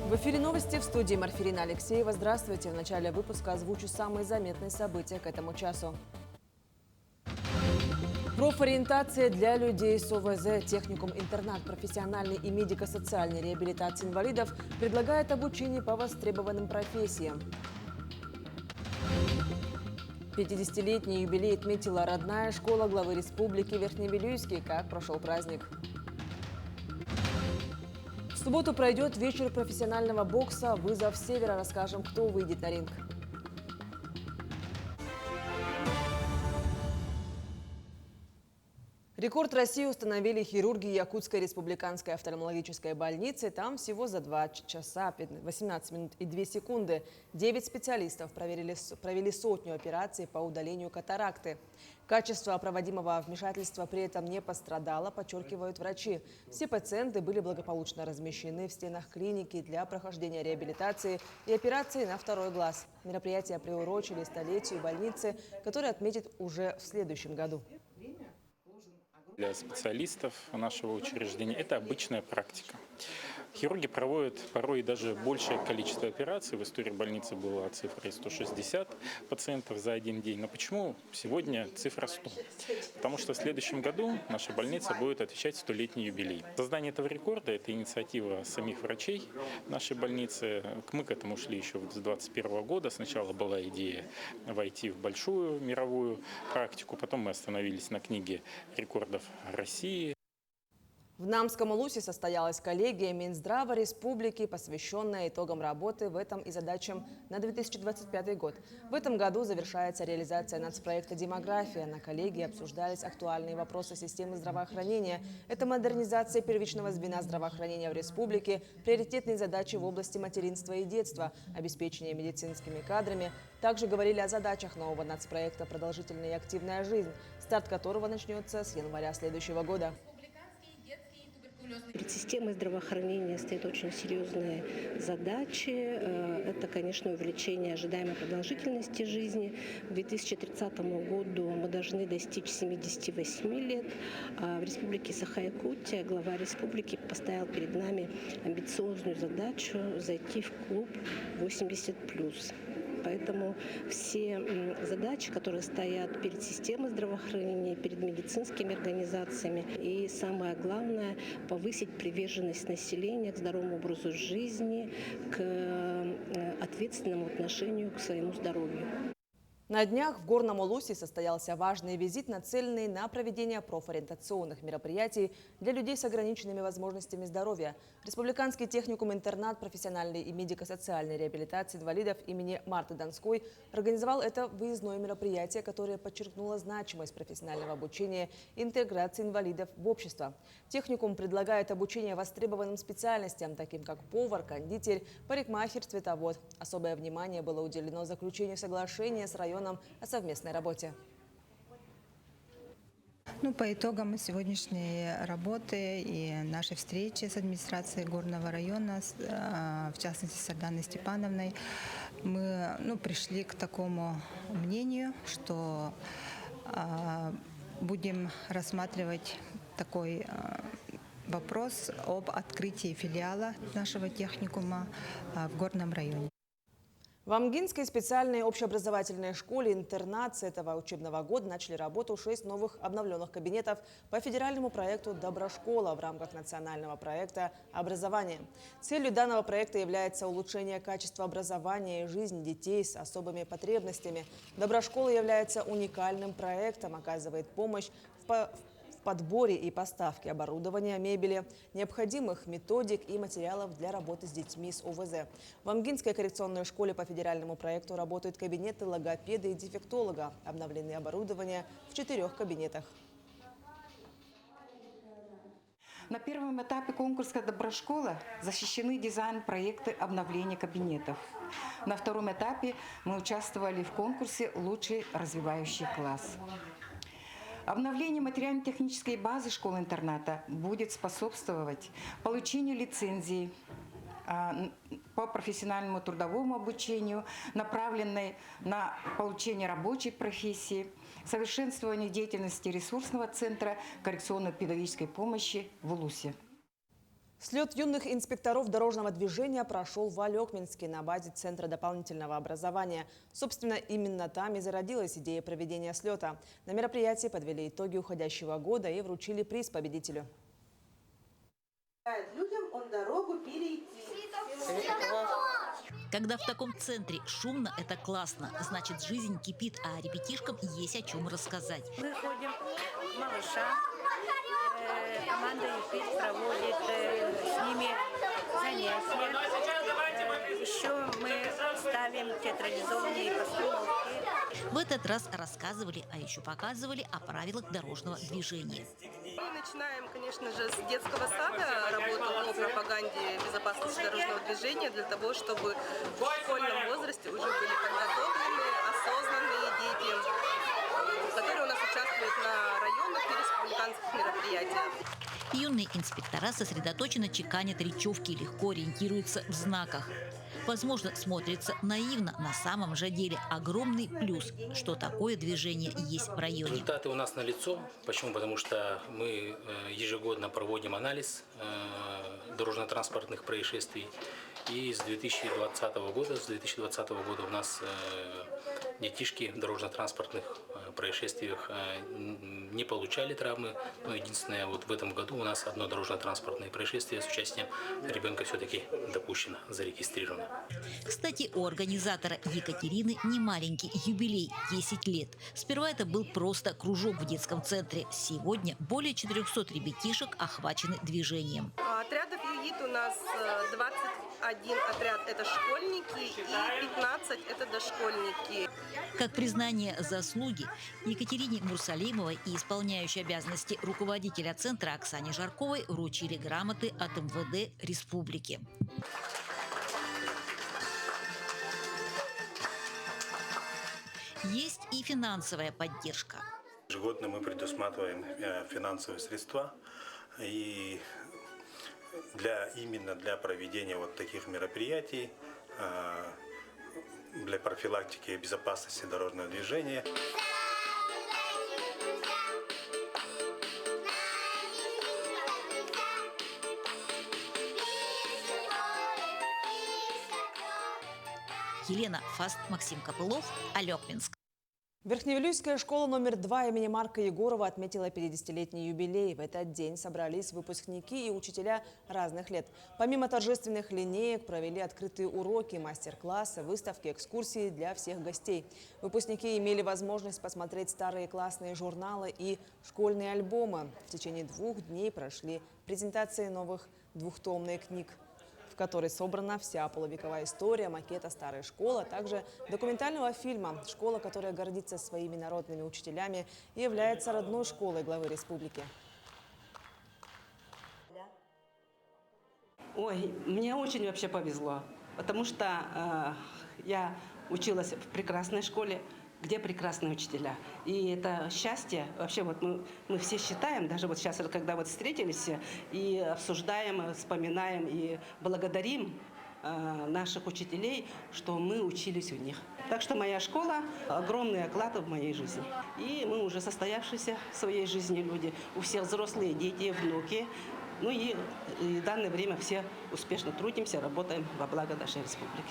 В эфире новости, в студии Марфирина Алексеева. Здравствуйте. В начале выпуска озвучу самые заметные события к этому часу. Профориентация для людей с ОВЗ. Техникум-интернат профессиональной и медико-социальной реабилитации инвалидов предлагает обучение по востребованным профессиям. 50-летний юбилей отметила родная школа главы республики Верхневилюйский. Как прошел праздник? В субботу пройдет вечер профессионального бокса «Вызов Севера». Расскажем, кто выйдет на ринг. Рекорд России установили хирурги Якутской республиканской офтальмологической больницы. Там всего за 2 часа 18 минут и 2 секунды 9 специалистов провели сотню операций по удалению катаракты. Качество проводимого вмешательства при этом не пострадало, подчеркивают врачи. Все пациенты были благополучно размещены в стенах клиники для прохождения реабилитации и операции на второй глаз. Мероприятие приурочили столетию больницы, которое отметит уже в следующем году. Для специалистов нашего учреждения это обычная практика. Хирурги проводят порой даже большее количество операций. В истории больницы была цифра 160 пациентов за один день. Но почему сегодня цифра 100? Потому что в следующем году наша больница будет отвечать 100-летний юбилей. Создание этого рекорда – это инициатива самих врачей нашей больницы. Мы к этому шли еще с 2021 года. Сначала была идея войти в большую мировую практику, потом мы остановились на книге рекордов России. В Намском Улусе состоялась коллегия Минздрава Республики, посвященная итогам работы в этом и задачам на 2025 год. В этом году завершается реализация нацпроекта «Демография». На коллегии обсуждались актуальные вопросы системы здравоохранения. Это модернизация первичного звена здравоохранения в республике, приоритетные задачи в области материнства и детства, обеспечение медицинскими кадрами. Также говорили о задачах нового нацпроекта «Продолжительная и активная жизнь», старт которого начнется с января следующего года. Перед системой здравоохранения стоят очень серьезные задачи. Это, конечно, увеличение ожидаемой продолжительности жизни. К 2030 году мы должны достичь 78 лет. В Республике Саха-Якутия глава республики поставил перед нами амбициозную задачу зайти в клуб 80+. Поэтому все задачи, которые стоят перед системой здравоохранения, перед медицинскими организациями, и самое главное – повысить приверженность населения к здоровому образу жизни, к ответственному отношению к своему здоровью. На днях в Горном Улусе состоялся важный визит, нацеленный на проведение профориентационных мероприятий для людей с ограниченными возможностями здоровья. Республиканский техникум-интернат профессиональной и медико-социальной реабилитации инвалидов имени Марты Донской организовал это выездное мероприятие, которое подчеркнуло значимость профессионального обучения и интеграции инвалидов в общество. Техникум предлагает обучение востребованным специальностям, таким как повар, кондитер, парикмахер, цветовод. Особое внимание было уделено заключению соглашения с районом о совместной работе. По итогам сегодняшней работы и нашей встречи с администрацией Горного района, в частности с Арданой Степановной, мы пришли к такому мнению, что будем рассматривать такой вопрос об открытии филиала нашего техникума в Горном районе. В Амгинской специальной общеобразовательной школе-интернат с этого учебного года начали работу 6 новых обновленных кабинетов по федеральному проекту «Доброшкола» в рамках национального проекта «Образование». Целью данного проекта является улучшение качества образования и жизни детей с особыми потребностями. «Доброшкола» является уникальным проектом, оказывает помощь в подборе и поставке оборудования, мебели, необходимых методик и материалов для работы с детьми с ОВЗ. В Амгинской коррекционной школе по федеральному проекту работают кабинеты логопеда и дефектолога. Обновлены оборудование в 4 кабинетах. На первом этапе конкурса «Доброшкола» защищены дизайн-проекты обновления кабинетов. На втором этапе мы участвовали в конкурсе «Лучший развивающий класс». Обновление материально-технической базы школы-интерната будет способствовать получению лицензии по профессиональному трудовому обучению, направленной на получение рабочей профессии, совершенствованию деятельности ресурсного центра коррекционно-педагогической помощи в Улусе. Слет юных инспекторов дорожного движения прошел в Алекминске на базе Центра дополнительного образования. Собственно, именно там и зародилась идея проведения слета. На мероприятии подвели итоги уходящего года и вручили приз победителю. Людям он дорогу перейти. Когда в таком центре шумно, это классно. Значит, жизнь кипит, а ребятишкам есть о чем рассказать. Мы ходим к малышам, команда ЕФИТ проводит с ними занятия. Еще мы ставим театрализованные постановки. В этот раз рассказывали, а еще показывали о правилах дорожного движения. Мы начинаем, конечно же, с детского сада работу по пропаганде безопасности дорожного движения для того, чтобы в школьном возрасте уже были подготовлены, осознанные дети, которые у нас участвуют на районных и республиканских мероприятиях. Юные инспектора сосредоточенно чеканят речевки и легко ориентируются в знаках. Возможно, смотрится наивно, на самом же деле огромный плюс, что такое движение есть в районе. Результаты у нас налицо. Почему? Потому что мы ежегодно проводим анализ дорожно-транспортных происшествий. И с 2020 года у нас детишки в дорожно-транспортных происшествиях не получали травмы. Но единственное, вот в этом году у нас одно дорожно-транспортное происшествие с участием ребенка все-таки допущено, зарегистрировано. Кстати, у организатора Екатерины не маленький юбилей – 10 лет. Сперва это был просто кружок в детском центре. Сегодня более 400 ребятишек охвачены движением. Отрядов ЮИТ у нас 21 отряд – это школьники, и 15 – это дошкольники. Как признание заслуги Екатерине Мурсалимовой и исполняющей обязанности руководителя центра Оксане Жарковой вручили грамоты от МВД Республики. Есть и финансовая поддержка. Ежегодно мы предусматриваем финансовые средства и именно для проведения вот таких мероприятий, для профилактики и безопасности дорожного движения. Елена Фаст, Максим Копылов, Алекминск. Верхневилюйская школа номер 2 имени Марка Егорова отметила 50-летний юбилей. В этот день собрались выпускники и учителя разных лет. Помимо торжественных линеек провели открытые уроки, мастер-классы, выставки, экскурсии для всех гостей. Выпускники имели возможность посмотреть старые классные журналы и школьные альбомы. В течение 2 дней прошли презентации новых двухтомных книг, в которой собрана вся полувековая история макета старой школы, а также документального фильма «Школа, которая гордится своими народными учителями и является родной школой главы республики». Ой, мне очень вообще повезло, потому что я училась в прекрасной школе, где прекрасные учителя. И это счастье, вообще вот мы все считаем, даже вот сейчас, когда вот встретились и обсуждаем, вспоминаем и благодарим наших учителей, что мы учились у них. Так что моя школа – огромный оклад в моей жизни. И мы уже состоявшиеся в своей жизни люди, у всех взрослые дети, внуки. Ну и в данное время все успешно трудимся, работаем во благо нашей республики.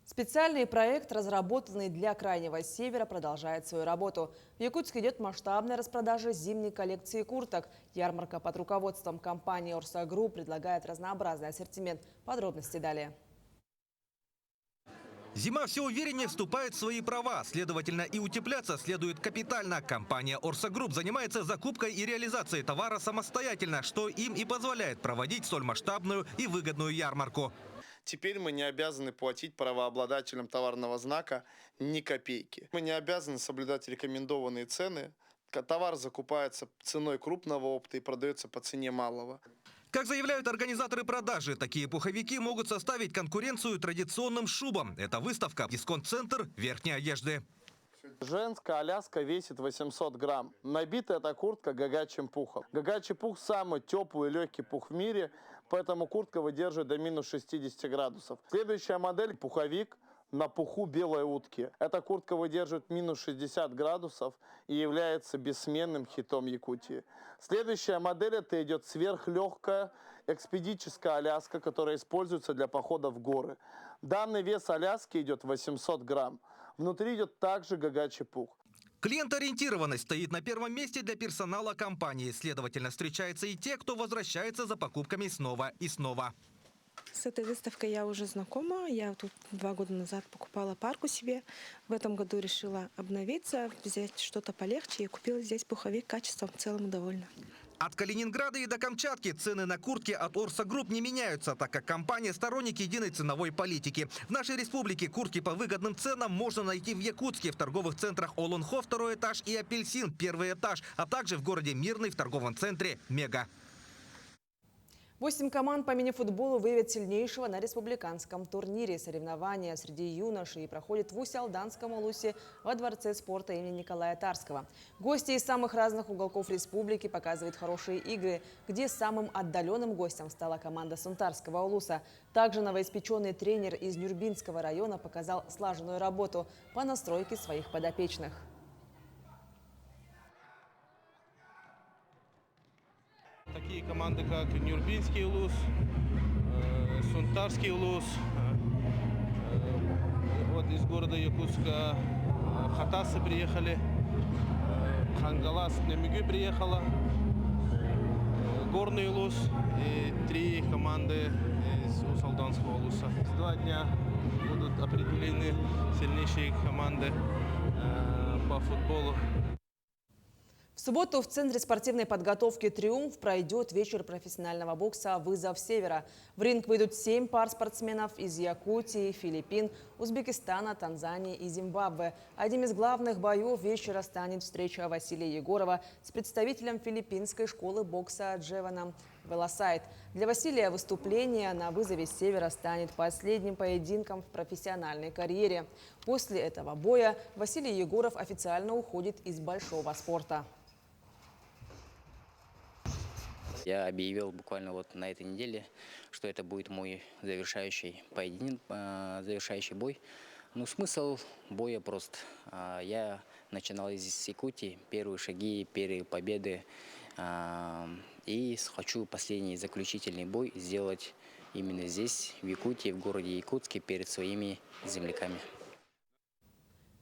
Специальный проект, разработанный для Крайнего Севера, продолжает свою работу. В Якутске идет масштабная распродажа зимней коллекции курток. Ярмарка под руководством компании «Орса Групп» предлагает разнообразный ассортимент. Подробности далее. Зима все увереннее вступает в свои права. Следовательно, и утепляться следует капитально. Компания «Орса Групп» занимается закупкой и реализацией товара самостоятельно, что им и позволяет проводить столь масштабную и выгодную ярмарку. Теперь мы не обязаны платить правообладателям товарного знака ни копейки. Мы не обязаны соблюдать рекомендованные цены. Товар закупается ценой крупного опыта и продается по цене малого. Как заявляют организаторы продажи, такие пуховики могут составить конкуренцию традиционным шубам. Это выставка «Дисконт-центр верхней одежды». Женская аляска весит 800 грамм. Набита эта куртка гагачим пухом. Гагачий пух – самый теплый и легкий пух в мире, поэтому куртка выдерживает до минус 60 градусов. Следующая модель – пуховик на пуху белой утки. Эта куртка выдерживает минус 60 градусов и является бессменным хитом Якутии. Следующая модель – это идет сверхлегкая экспедическая Аляска, которая используется для похода в горы. Данный вес Аляски идет 800 грамм. Внутри идет также гагачий пух. Клиент-ориентированность стоит на первом месте для персонала компании. Следовательно, встречаются и те, кто возвращается за покупками снова и снова. С этой выставкой я уже знакома. Я тут 2 года назад покупала парку себе. В этом году решила обновиться, взять что-то полегче и купила здесь пуховик. Качеством в целом довольна. От Калининграда и до Камчатки цены на куртки от Орса Групп не меняются, так как компания сторонник единой ценовой политики. В нашей республике куртки по выгодным ценам можно найти в Якутске, в торговых центрах Олонхо, 2-й этаж, и Апельсин, 1-й этаж, а также в городе Мирный в торговом центре Мега. 8 команд по мини-футболу выявят сильнейшего на республиканском турнире. Соревнования среди юношей проходят в Усть-Алданском улусе во Дворце спорта имени Николая Тарского. Гости из самых разных уголков республики показывают хорошие игры, где самым отдаленным гостем стала команда Сунтарского улуса. Также новоиспеченный тренер из Нюрбинского района показал слаженную работу по настройке своих подопечных. Такие команды, как Нюрбинский улус, Сунтарский улус, вот из города Якутска Хатасы приехали, Хангалас Немигю приехала, Горный улус и 3 команды из Усть-Алданского улуса. С 2 дня будут определены сильнейшие команды по футболу. В субботу в Центре спортивной подготовки «Триумф» пройдет вечер профессионального бокса «Вызов Севера». В ринг выйдут 7 пар спортсменов из Якутии, Филиппин, Узбекистана, Танзании и Зимбабве. Одним из главных боев вечера станет встреча Василия Егорова с представителем филиппинской школы бокса Джеваном Велосайд. Для Василия выступление на «Вызове Севера» станет последним поединком в профессиональной карьере. После этого боя Василий Егоров официально уходит из большого спорта. Я объявил буквально вот на этой неделе, что это будет мой завершающий поединок, завершающий бой. Ну, смысл боя прост. Я начинал из Якутии, первые шаги, первые победы. И хочу последний заключительный бой сделать именно здесь, в Якутии, в городе Якутске, перед своими земляками.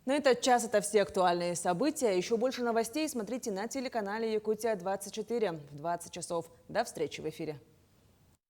На этот час это все актуальные события. Еще больше новостей смотрите на телеканале «Якутия-24» в 20 часов. До встречи в эфире.